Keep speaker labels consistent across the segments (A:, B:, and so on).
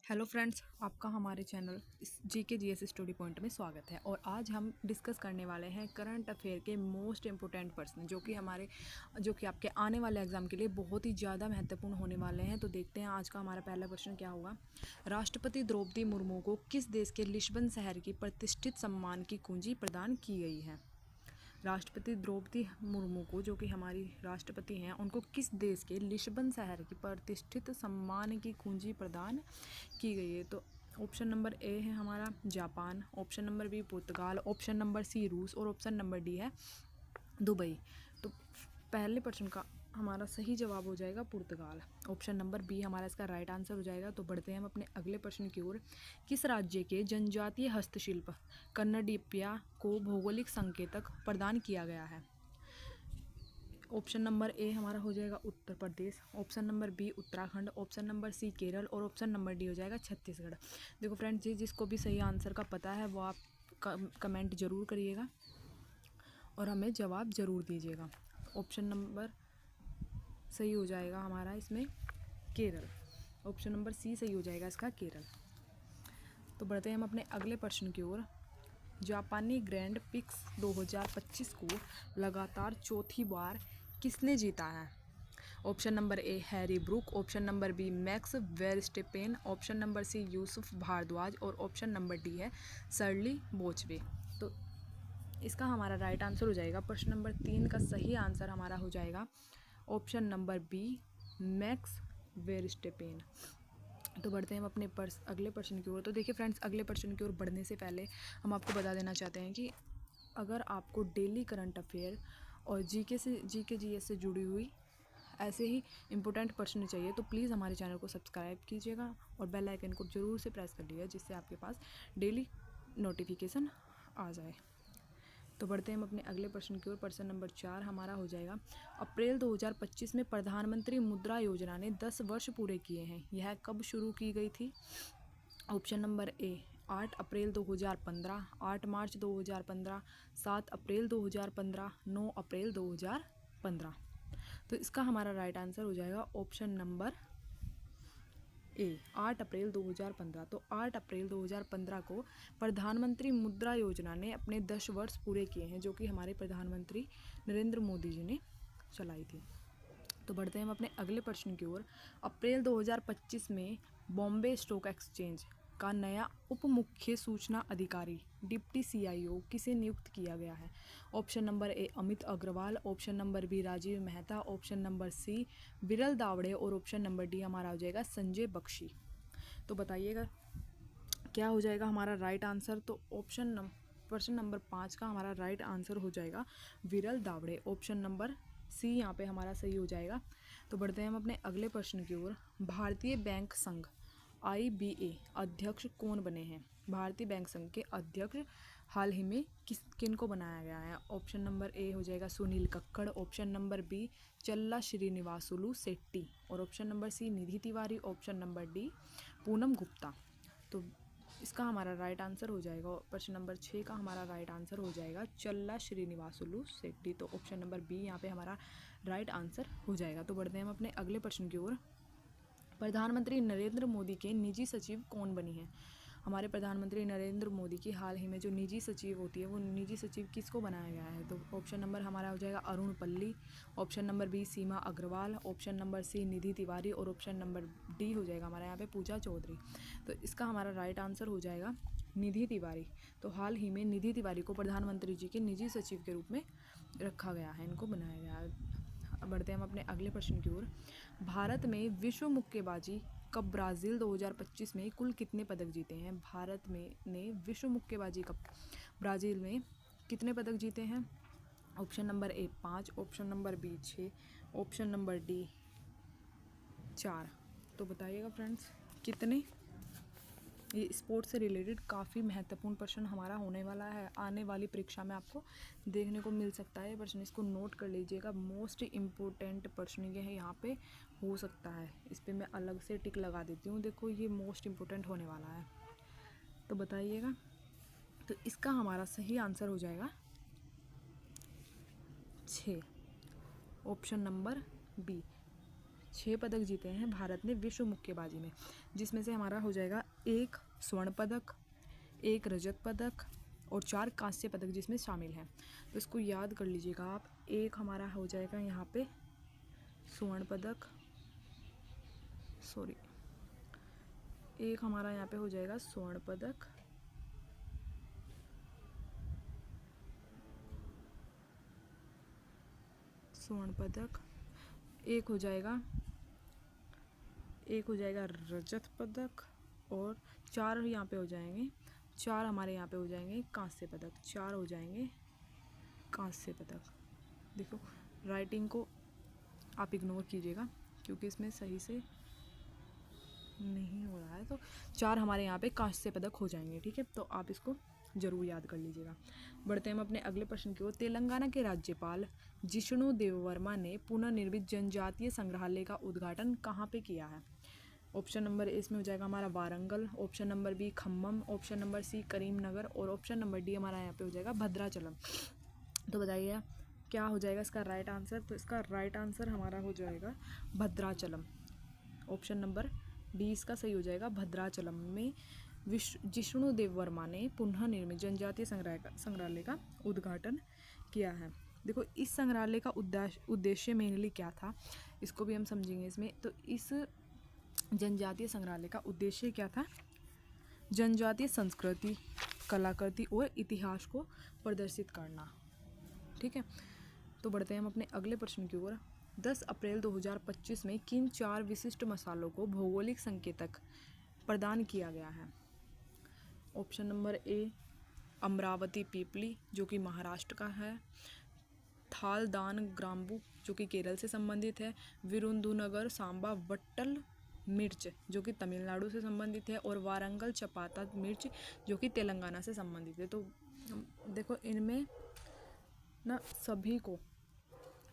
A: Hello friends, आपका हमारे channel GK GS study point में स्वागत है। और आज हम डिस्कस करने वाले हैं करंट अफेयर के मोस्ट इम्पोर्टेंट पर्सन जो कि आपके आने वाले एग्जाम के लिए बहुत ही ज़्यादा महत्वपूर्ण होने वाले हैं। तो देखते हैं आज का हमारा पहला क्वेश्चन क्या होगा। राष्ट्रपति द्रौपदी मुर्मू को किस देश के लिस्बन शहर की प्रतिष्ठित सम्मान की कुंजी प्रदान की गई है। राष्ट्रपति द्रौपदी मुर्मू को, जो कि हमारी राष्ट्रपति हैं, उनको किस देश के लिस्बन शहर की प्रतिष्ठित सम्मान की कुंजी प्रदान की गई है। तो ऑप्शन नंबर ए है हमारा जापान, ऑप्शन नंबर बी पुर्तगाल, ऑप्शन नंबर सी रूस और ऑप्शन नंबर डी है दुबई। तो पहले प्रश्न का हमारा सही जवाब हो जाएगा पुर्तगाल। ऑप्शन नंबर बी हमारा इसका राइट आंसर हो जाएगा। तो बढ़ते हैं हम अपने अगले प्रश्न की ओर। किस राज्य के जनजातीय हस्तशिल्प कन्नडिप्या को भौगोलिक संकेतक प्रदान किया गया है। ऑप्शन नंबर ए हमारा हो जाएगा Uttar Pradesh, option number B Uttarakhand, option number C Kerala और ऑप्शन नंबर डी हो जाएगा छत्तीसगढ़। देखो फ्रेंड्स, जिसको भी सही आंसर का पता है वो आप कमेंट ज़रूर करिएगा और हमें जवाब ज़रूर दीजिएगा। ऑप्शन नंबर सही हो जाएगा हमारा इसमें केरल, ऑप्शन नंबर सी सही हो जाएगा इसका केरल। तो बढ़ते हैं हम अपने अगले प्रश्न की ओर। जापानी ग्रैंड पिक्स 2025 को लगातार चौथी बार किसने जीता है। Option number A Harry Brook, option number B Max Verstappen, option number C Yusuf Bhardwaj और ऑप्शन नंबर डी है सर्ली बोचवे। तो इसका हमारा राइट आंसर हो जाएगा प्रश्न नंबर 3 का सही आंसर हमारा हो जाएगा ऑप्शन नंबर बी मैक्स वेरस्टेपेन। तो बढ़ते हैं हम अपने अगले प्रश्न की ओर। तो देखिए फ्रेंड्स, अगले प्रश्न की ओर बढ़ने से पहले हम आपको बता देना चाहते हैं कि अगर आपको डेली करंट अफेयर और जीके जीएस से जुड़ी हुई ऐसे ही इम्पोर्टेंट प्रश्न चाहिए तो प्लीज़ हमारे चैनल को सब्सक्राइब कीजिएगा और बेल आइकन को ज़रूर से प्रेस कर लीजिएगा, जिससे आपके पास डेली नोटिफिकेशन आ जाए। तो बढ़ते हैं हम अपने अगले प्रश्न की ओर। प्रश्न नंबर 4 हमारा हो जाएगा। अप्रैल 2025 में प्रधानमंत्री मुद्रा योजना ने 10 वर्ष पूरे किए हैं। यह कब शुरू की गई थी। ऑप्शन नंबर ए 8 अप्रैल 2015, 8 मार्च 2015, 7 अप्रैल 2015, 9 अप्रैल 2015। तो इसका हमारा राइट आंसर हो जाएगा ऑप्शन नंबर ए 8 अप्रैल 2015। तो 8 अप्रैल 2015 को प्रधानमंत्री मुद्रा योजना ने अपने 10 वर्ष पूरे किए हैं, जो कि हमारे प्रधानमंत्री नरेंद्र मोदी जी ने चलाई थी। तो बढ़ते हैं हम अपने अगले प्रश्न की ओर। अप्रैल 2025 में बॉम्बे स्टॉक एक्सचेंज का नया उप मुख्य सूचना अधिकारी डिप्टी सीआईओ किसे नियुक्त किया गया है। Option number A Amit Agarwal, option number B Rajeev Mehta, option number C Viral Dawde और ऑप्शन नंबर डी हमारा हो जाएगा संजय बख्शी। तो बताइएगा क्या हो जाएगा हमारा राइट आंसर। तो प्रश्न नंबर 5 का हमारा राइट आंसर हो जाएगा विरल दावड़े, ऑप्शन नंबर सी यहाँ पे हमारा सही हो जाएगा। तो बढ़ते हैं हम अपने अगले प्रश्न की ओर। भारतीय बैंक संघ IBA अध्यक्ष कौन बने हैं। भारतीय बैंक संघ के अध्यक्ष हाल ही में किन को बनाया गया है। ऑप्शन नंबर ए हो जाएगा Sunil Kakkar, option number B Challa Srinivasulu Setty और option number C Nidhi Tiwari, option number D Poonam Gupta. तो इसका हमारा राइट आंसर हो जाएगा प्रश्न नंबर 6 का हमारा राइट आंसर हो जाएगा चल्ला श्रीनिवासुलु शेट्टी। तो ऑप्शन नंबर बी यहाँ पे हमारा राइट आंसर हो जाएगा। तो बढ़ते हैं हम अपने अगले प्रश्न की ओर। प्रधानमंत्री नरेंद्र मोदी के निजी सचिव कौन बनी है। हमारे प्रधानमंत्री नरेंद्र मोदी की हाल ही में जो निजी सचिव होती है वो निजी सचिव किसको बनाया गया है। तो ऑप्शन नंबर हमारा हो जाएगा अरुण पल्ली, ऑप्शन नंबर बी सीमा Agarwal, option number C Nidhi Tiwari और ऑप्शन नंबर डी हो जाएगा हमारा यहाँ पे पूजा चौधरी। तो इसका हमारा राइट आंसर हो जाएगा निधि तिवारी। तो हाल ही में निधि तिवारी को प्रधानमंत्री जी के निजी सचिव के रूप में रखा गया है, इनको बनाया गया है। बढ़ते हैं हम अपने अगले प्रश्न की ओर। भारत में विश्व मुक्केबाजी कप ब्राज़ील 2025 में कुल कितने पदक जीते हैं। भारत में ने विश्व मुक्केबाजी कप ब्राज़ील में कितने पदक जीते हैं। Option number A 5, option number B 6, option number D 4। तो बताइएगा फ्रेंड्स कितने। ये स्पोर्ट्स से रिलेटेड काफ़ी महत्वपूर्ण प्रश्न हमारा होने वाला है, आने वाली परीक्षा में आपको देखने को मिल सकता है प्रश्न, इसको नोट कर लीजिएगा। मोस्ट इम्पोर्टेंट प्रश्न ये है यहाँ पे हो सकता है, इस पर मैं अलग से टिक लगा देती हूँ। देखो ये मोस्ट इम्पोर्टेंट होने वाला है, तो बताइएगा। तो इसका हमारा सही आंसर हो जाएगा 6, ऑप्शन नंबर बी 6 पदक जीते हैं भारत ने विश्व मुक्केबाजी में, जिसमें से हमारा हो जाएगा 1 स्वर्ण पदक, 1 रजत पदक और 4 कांस्य पदक जिसमें शामिल हैं। तो इसको याद कर लीजिएगा आप। एक हमारा हो जाएगा यहाँ पे स्वर्ण पदक, सॉरी, एक हमारा यहाँ पे हो जाएगा स्वर्ण पदक, एक हो जाएगा रजत पदक और 4 यहाँ पे हो जाएंगे, 4 हमारे यहाँ पे हो जाएंगे कांस्य पदक, 4 हो जाएंगे कांस्य पदक। देखो राइटिंग को आप इग्नोर कीजिएगा क्योंकि इसमें सही से नहीं हो रहा है। तो 4 हमारे यहाँ पे कांस्य पदक हो जाएंगे, ठीक है। तो आप इसको जरूर याद कर लीजिएगा। बढ़ते हैं हम अपने अगले प्रश्न की ओर। तेलंगाना के राज्यपाल जिष्णु देववर्मा ने पुनर्निर्मित जनजातीय संग्रहालय का उद्घाटन कहाँ पे किया है? ऑप्शन नंबर ए इसमें हो जाएगा हमारा Warangal, option number B Khammam, option number C Karimnagar और ऑप्शन नंबर डी हमारा यहाँ पे हो जाएगा भद्राचलम। तो बताइए क्या हो जाएगा इसका राइट आंसर? तो इसका राइट आंसर हमारा हो जाएगा भद्राचलम। ऑप्शन नंबर डी इसका सही हो जाएगा। भद्राचलम में जिष्णु देववर्मा ने पुनः निर्मित जनजातीय संग्रहालय का उद्घाटन किया है। देखो इस संग्रहालय का उद्देश्य मेनली क्या था, इसको भी हम समझेंगे इसमें। तो इस जनजातीय संग्रहालय का उद्देश्य क्या था? जनजातीय संस्कृति, कलाकृति और इतिहास को प्रदर्शित करना, ठीक है। तो बढ़ते हैं हम अपने अगले प्रश्न की ओर। 10 अप्रैल 2025 में किन 4 विशिष्ट मसालों को भौगोलिक संकेतक प्रदान किया गया है? ऑप्शन नंबर ए अमरावती पीपली जो कि महाराष्ट्र का है, थालदान ग्राम्बू जो कि केरल से संबंधित है, विरुंधुनगर सांबा वट्टल मिर्च जो कि तमिलनाडु से संबंधित है और वारंगल चपाता मिर्च जो कि तेलंगाना से संबंधित है। तो देखो इनमें ना सभी को,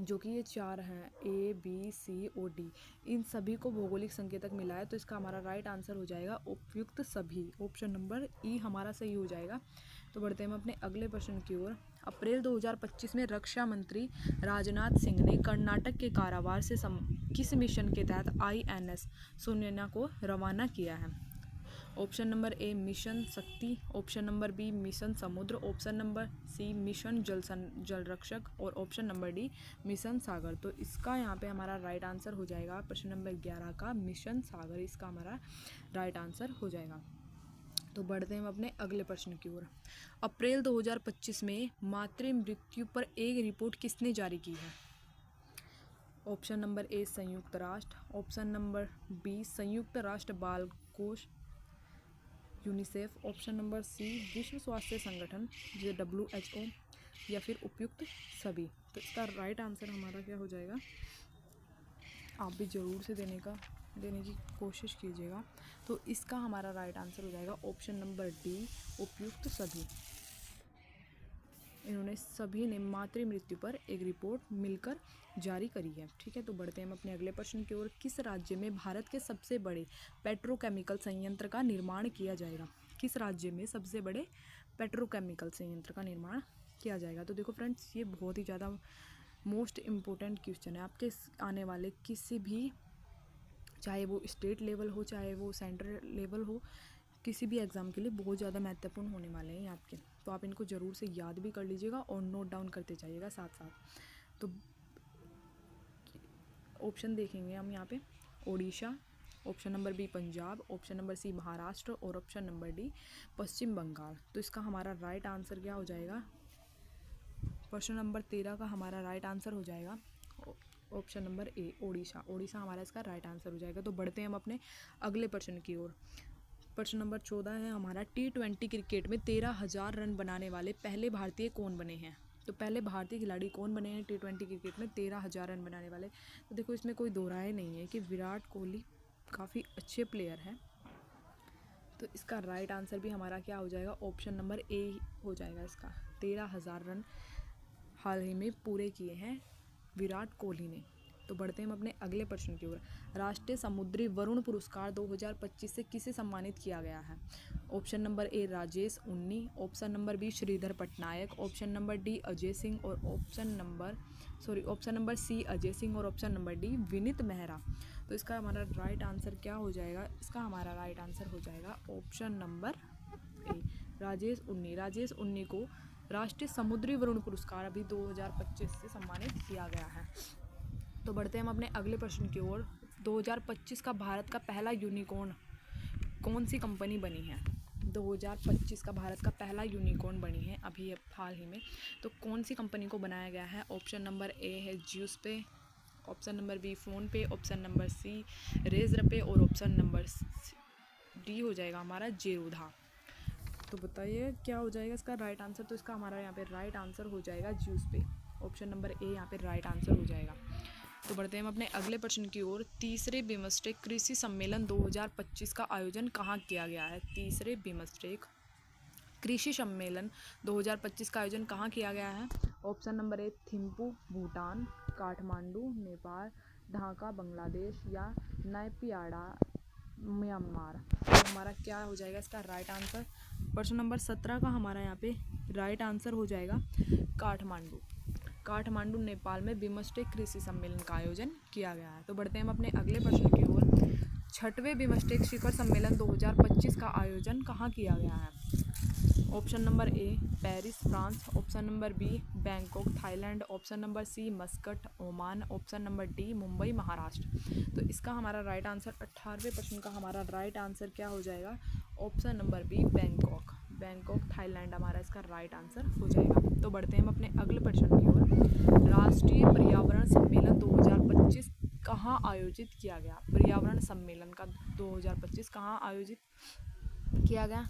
A: जो कि ये 4 हैं ए बी सी और डी, इन सभी को भौगोलिक संकेतक मिला है। तो इसका हमारा राइट आंसर हो जाएगा उपयुक्त सभी, ऑप्शन नंबर ई हमारा सही हो जाएगा। तो बढ़ते हैं हम अपने अगले प्रश्न की ओर। अप्रैल 2025 में रक्षा मंत्री राजनाथ सिंह ने कर्नाटक के कारावार से किस मिशन के तहत INS सुनैना को रवाना किया है? ऑप्शन नंबर ए मिशन शक्ति, ऑप्शन नंबर बी मिशन समुद्र, ऑप्शन नंबर सी मिशन जल रक्षक और ऑप्शन नंबर डी मिशन सागर। तो इसका यहाँ पे हमारा राइट आंसर हो जाएगा प्रश्न नंबर 11 का मिशन सागर, इसका हमारा राइट आंसर हो जाएगा। तो बढ़ते हैं हम अपने अगले प्रश्न की ओर। अप्रैल 2025 में मातृ मृत्यु पर एक रिपोर्ट किसने जारी की है? ऑप्शन नंबर ए संयुक्त राष्ट्र, ऑप्शन नंबर बी संयुक्त राष्ट्र बाल कोष यूनिसेफ, ऑप्शन नंबर सी विश्व स्वास्थ्य संगठन जो WHO या फिर उपयुक्त सभी। तो इसका राइट आंसर हमारा क्या हो जाएगा? आप भी ज़रूर से देने की कोशिश कीजिएगा। तो इसका हमारा राइट आंसर हो जाएगा ऑप्शन नंबर डी उपयुक्त सभी। इन्होंने सभी ने मातृ मृत्यु पर एक रिपोर्ट मिलकर जारी करी है, ठीक है। तो बढ़ते हैं हम अपने अगले प्रश्न की ओर। किस राज्य में भारत के सबसे बड़े पेट्रोकेमिकल संयंत्र का निर्माण किया जाएगा? किस राज्य में सबसे बड़े पेट्रोकेमिकल संयंत्र का निर्माण किया जाएगा? तो देखो फ्रेंड्स ये बहुत ही ज़्यादा मोस्ट इम्पोर्टेंट क्वेश्चन है आपके आने वाले किसी भी, चाहे वो स्टेट लेवल हो चाहे वो सेंट्रल लेवल हो, किसी भी एग्ज़ाम के लिए बहुत ज़्यादा महत्वपूर्ण होने वाले हैं आपके। तो आप इनको ज़रूर से याद भी कर लीजिएगा और नोट डाउन करते जाइएगा साथ साथ। तो ऑप्शन देखेंगे हम यहाँ पे Odisha, option number B Punjab, option number C Maharashtra और option number D Paschim Bengal. तो इसका हमारा राइट आंसर क्या हो जाएगा? प्रश्न नंबर 13 का हमारा राइट आंसर हो जाएगा ऑप्शन नंबर ए ओडिशा। ओडिशा हमारा इसका राइट आंसर हो जाएगा। तो बढ़ते हैं हम अपने अगले प्रश्न की ओर। प्रश्न नंबर 14 है हमारा T20 क्रिकेट में 13,000 रन बनाने वाले पहले भारतीय कौन बने हैं? तो पहले भारतीय खिलाड़ी कौन बने हैं T20 क्रिकेट में 13,000 रन बनाने वाले? तो देखो इसमें कोई दो राय नहीं है कि विराट कोहली काफ़ी अच्छे प्लेयर हैं। तो इसका राइट आंसर भी हमारा क्या हो जाएगा? ऑप्शन नंबर ए हो जाएगा इसका। 13,000 रन हाल ही में पूरे किए हैं विराट कोहली ने, तो बढ़ते हैं हम अपने अगले प्रश्न की ओर। राष्ट्रीय समुद्री वरुण पुरस्कार 2025 से किसे सम्मानित किया गया है? Option number A Rajesh Unni, option number B Sridhar Patnaik, option number D Ajay Singh और option number C Ajay Singh और option number D Vineet Mehra. तो इसका हमारा राइट आंसर क्या हो जाएगा? इसका हमारा राइट आंसर हो जाएगा ऑप्शन नंबर ए राजेश उन्नी को राष्ट्रीय समुद्री वरुण पुरस्कार अभी 2025 से सम्मानित किया गया है। तो बढ़ते हैं हम अपने अगले प्रश्न की ओर। 2025 का भारत का पहला यूनिकॉर्न कौन सी कंपनी बनी है? 2025 का भारत का पहला यूनिकॉर्न बनी है अभी हाल ही में, तो कौन सी कंपनी को बनाया गया है? ऑप्शन नंबर ए है Juspay, option number B PhonePe, option number C Razorpay और ऑप्शन नंबर डी हो जाएगा हमारा जेरोधा। तो बताइए क्या हो जाएगा इसका राइट आंसर? तो इसका हमारा यहाँ पे राइट आंसर हो जाएगा ज्यूसपे, ऑप्शन नंबर ए यहाँ पे राइट आंसर हो जाएगा। तो बढ़ते हैं हम अपने अगले प्रश्न की ओर। तीसरे बिमस्टेक कृषि सम्मेलन 2025 का आयोजन कहाँ किया गया है? तीसरे बिमस्टेक कृषि सम्मेलन 2025 का आयोजन कहाँ किया गया है? ऑप्शन नंबर ए थिम्पू भूटान, काठमांडू नेपाल, ढाका बांग्लादेश या नैपियाडा म्यांमार। तो हमारा क्या हो जाएगा इसका राइट आंसर? प्रश्न नंबर 17 का हमारा यहाँ पे राइट आंसर हो जाएगा काठमांडू नेपाल में बिमस्टेक कृषि सम्मेलन का आयोजन किया गया है। तो बढ़ते हैं हम अपने अगले प्रश्न की ओर। छठवें बिमस्टेक शिखर सम्मेलन 2025 का आयोजन कहाँ किया गया है? Option number A Paris France, option number B Bangkok Thailand, option number C Muscat Oman, option number D Mumbai Maharashtra. तो इसका हमारा राइट आंसर 18वें प्रश्न का हमारा राइट आंसर क्या हो जाएगा? Option number B Bangkok Thailand हमारा इसका राइट आंसर हो जाएगा। तो बढ़ते हैं हम अपने अगले प्रश्न की ओर। राष्ट्रीय पर्यावरण सम्मेलन 2025 कहाँ आयोजित किया गया? पर्यावरण सम्मेलन का 2025 कहाँ आयोजित किया गया?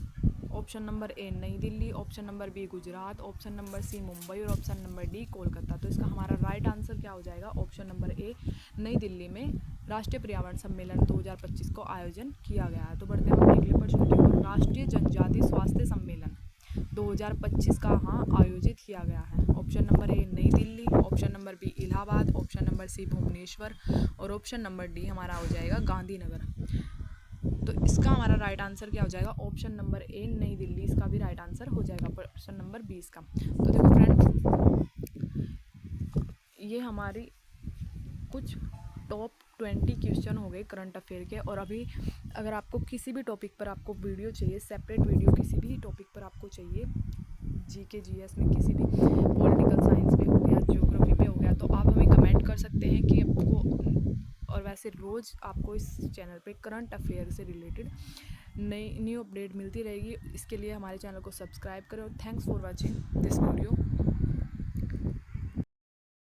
A: Option number A New Delhi, option number B Gujarat, option number C Mumbai और ऑप्शन नंबर डी कोलकाता। तो इसका हमारा राइट आंसर क्या हो जाएगा? Option number A New Delhi में राष्ट्रीय पर्यावरण सम्मेलन 2025 को आयोजन किया गया है। तो बढ़ते हैं हम अगले प्रश्न की ओर। राष्ट्रीय जनजाति स्वास्थ्य सम्मेलन 2025 कहाँ आयोजित किया गया है? Option number A New Delhi, option number B Allahabad, option number C Bhubaneswar और ऑप्शन नंबर डी हमारा हो जाएगा गांधीनगर। तो इसका हमारा राइट आंसर क्या हो जाएगा? Option number A New Delhi इसका भी राइट आंसर हो जाएगा प्रश्न नंबर 20 का। तो देखो फ्रेंड्स, ये हमारी कुछ टॉप 20 क्वेश्चन हो गए करंट अफेयर के। और अभी अगर आपको किसी भी टॉपिक पर आपको वीडियो चाहिए, सेपरेट वीडियो किसी भी टॉपिक पर आपको चाहिए, जीके जीएस में किसी भी पॉलिटिकल साइंस पे हो गया, ज्योग्राफी पे हो गया, तो आप हमें कमेंट कर सकते हैं कि आपको, और वैसे रोज़ आपको इस चैनल पे करंट अफेयर से रिलेटेड नई न्यू अपडेट मिलती रहेगी। इसके लिए हमारे चैनल को सब्सक्राइब करें और thanks for watching this video.